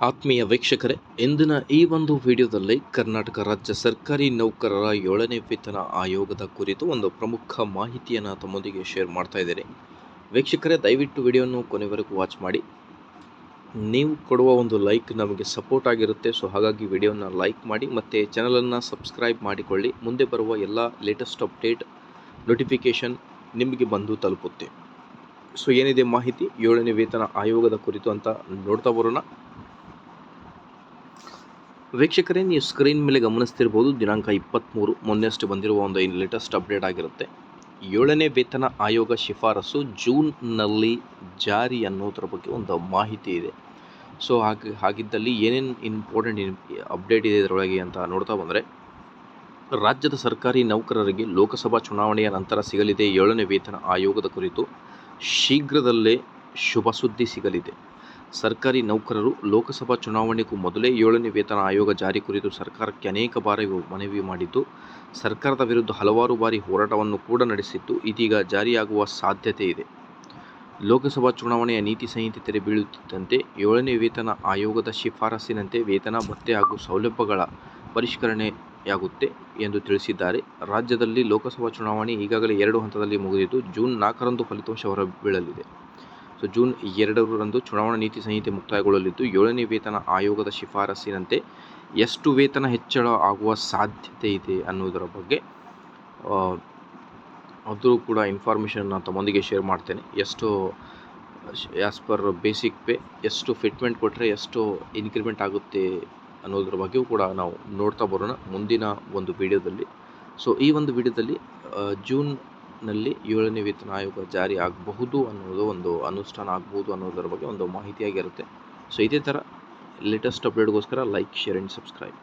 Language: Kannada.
ಆತ್ಮೀಯ ವೀಕ್ಷಕರೇ, ಇಂದಿನ ಈ ಒಂದು ವಿಡಿಯೋದಲ್ಲಿ ಕರ್ನಾಟಕ ರಾಜ್ಯ ಸರ್ಕಾರಿ ನೌಕರರ 7ನೇ ವೇತನ ಆಯೋಗದ ಕುರಿತು ಒಂದು ಪ್ರಮುಖ ಮಾಹಿತಿಯನ್ನು ತಮ್ಮೊಂದಿಗೆ ಶೇರ್ ಮಾಡ್ತಾ ಇದ್ದೇನೆ. ವೀಕ್ಷಕರೇ, ದಯವಿಟ್ಟು ವಿಡಿಯೋವನ್ನು ಕೊನೆವರೆಗೂ ವಾಚ್ ಮಾಡಿ. ನೀವು ಕೊಡುವ ಒಂದು ಲೈಕ್ ನಮಗೆ ಸಪೋರ್ಟ್ ಆಗಿರುತ್ತೆ. ಸೊ ಹಾಗಾಗಿ ವಿಡಿಯೋನ ಲೈಕ್ ಮಾಡಿ ಮತ್ತು ಚಾನಲನ್ನು ಸಬ್ಸ್ಕ್ರೈಬ್ ಮಾಡಿಕೊಳ್ಳಿ. ಮುಂದೆ ಬರುವ ಎಲ್ಲ ಲೇಟೆಸ್ಟ್ ಅಪ್ಡೇಟ್ ನೋಟಿಫಿಕೇಷನ್ ನಿಮಗೆ ಬಂದು ತಲುಪುತ್ತೆ. ಸೊ ಏನಿದೆ ಮಾಹಿತಿ 7ನೇ ವೇತನ ಆಯೋಗದ ಕುರಿತು ಅಂತ ನೋಡ್ತಾ ಬರೋಣ. ವೀಕ್ಷಕರೇ, ನೀವು ಸ್ಕ್ರೀನ್ ಮೇಲೆ ಗಮನಿಸ್ತಿರ್ಬೋದು, ದಿನಾಂಕ 23 ಮೊನ್ನೆಷ್ಟು ಬಂದಿರುವ ಒಂದು ಲೇಟೆಸ್ಟ್ ಅಪ್ಡೇಟ್ ಆಗಿರುತ್ತೆ. 7ನೇ ವೇತನ ಆಯೋಗ ಶಿಫಾರಸು ಜೂನ್ನಲ್ಲಿ ಜಾರಿ ಅನ್ನೋದ್ರ ಬಗ್ಗೆ ಒಂದು ಮಾಹಿತಿ ಇದೆ. ಸೊ ಹಾಗಿದ್ದಲ್ಲಿ ಏನೇನು ಇಂಪಾರ್ಟೆಂಟ್ ಅಪ್ಡೇಟ್ ಇದೆ ಇದರೊಳಗೆ ಅಂತ ನೋಡ್ತಾ ಬಂದರೆ, ರಾಜ್ಯದ ಸರ್ಕಾರಿ ನೌಕರರಿಗೆ ಲೋಕಸಭಾ ಚುನಾವಣೆಯ ನಂತರ ಸಿಗಲಿದೆ 7ನೇ ವೇತನ ಆಯೋಗದ ಕುರಿತು ಶೀಘ್ರದಲ್ಲೇ ಶುಭ ಸುದ್ದಿ ಸಿಗಲಿದೆ. ಸರ್ಕಾರಿ ನೌಕರರು ಲೋಕಸಭಾ ಚುನಾವಣೆಗೂ ಮೊದಲೇ 7ನೇ ವೇತನ ಆಯೋಗ ಜಾರಿ ಕುರಿತು ಸರ್ಕಾರಕ್ಕೆ ಅನೇಕ ಬಾರಿ ಮನವಿ ಮಾಡಿದ್ದು, ಸರ್ಕಾರದ ವಿರುದ್ಧ ಹಲವಾರು ಬಾರಿ ಹೋರಾಟವನ್ನು ಕೂಡ ನಡೆಸಿದ್ದು, ಇದೀಗ ಜಾರಿಯಾಗುವ ಸಾಧ್ಯತೆ ಇದೆ. ಲೋಕಸಭಾ ಚುನಾವಣೆಯ ನೀತಿ ಸಂಹಿತೆ ತೆರೆ ಬೀಳುತ್ತಿದ್ದಂತೆ 7ನೇ ವೇತನ ಆಯೋಗದ ಶಿಫಾರಸಿನಂತೆ ವೇತನ ಭತ್ಯೆ ಹಾಗೂ ಸೌಲಭ್ಯಗಳ ಪರಿಷ್ಕರಣೆಯಾಗುತ್ತೆ ಎಂದು ತಿಳಿಸಿದ್ದಾರೆ. ರಾಜ್ಯದಲ್ಲಿ ಲೋಕಸಭಾ ಚುನಾವಣೆ ಈಗಾಗಲೇ 2 ಹಂತದಲ್ಲಿ ಮುಗಿದಿದ್ದು, ಜೂನ್ 4ರಂದು ಫಲಿತಾಂಶ ಹೊರಬೀಳಲಿದೆ. ಸೊ ಜೂನ್ 2ರಂದು ಚುನಾವಣಾ ನೀತಿ ಸಂಹಿತೆ ಮುಕ್ತಾಯಗೊಳ್ಳಲಿದ್ದು, 7ನೇ ವೇತನ ಆಯೋಗದ ಶಿಫಾರಸಿನಂತೆ ಎಷ್ಟು ವೇತನ ಹೆಚ್ಚಳ ಆಗುವ ಸಾಧ್ಯತೆ ಇದೆ ಅನ್ನೋದರ ಬಗ್ಗೆ ಅದು ಕೂಡ ಇನ್ಫಾರ್ಮೇಷನ್ ನಾನು ತಮ್ಮೊಂದಿಗೆ ಶೇರ್ ಮಾಡ್ತೇನೆ. ಎಷ್ಟು ಆ್ಯಸ್ ಪರ್ ಬೇಸಿಕ್ ಪೇ ಎಷ್ಟು ಫಿಟ್ಮೆಂಟ್ ಕೊಟ್ಟರೆ ಎಷ್ಟು ಇನ್ಕ್ರಿಮೆಂಟ್ ಆಗುತ್ತೆ ಅನ್ನೋದ್ರ ಬಗ್ಗೆಯೂ ಕೂಡ ನಾವು ನೋಡ್ತಾ ಬರೋಣ ಮುಂದಿನ ಒಂದು ವಿಡಿಯೋದಲ್ಲಿ. ಸೊ ಈ ಒಂದು ವಿಡಿಯೋದಲ್ಲಿ ಜೂನ್ನಲ್ಲಿ 7ನೇ ವೇತನ ಆಯೋಗ ಜಾರಿ ಆಗಬಹುದು ಅನ್ನೋದು, ಒಂದು ಅನುಷ್ಠಾನ ಆಗ್ಬೋದು ಅನ್ನೋದರ ಬಗ್ಗೆ ಒಂದು ಮಾಹಿತಿಯಾಗಿರುತ್ತೆ. ಸೊ ಇದೇ ಥರ ಲೇಟೆಸ್ಟ್ ಅಪ್ಡೇಟ್ಗೋಸ್ಕರ ಲೈಕ್, ಶೇರ್ ಆ್ಯಂಡ್ ಸಬ್ಸ್ಕ್ರೈಬ್.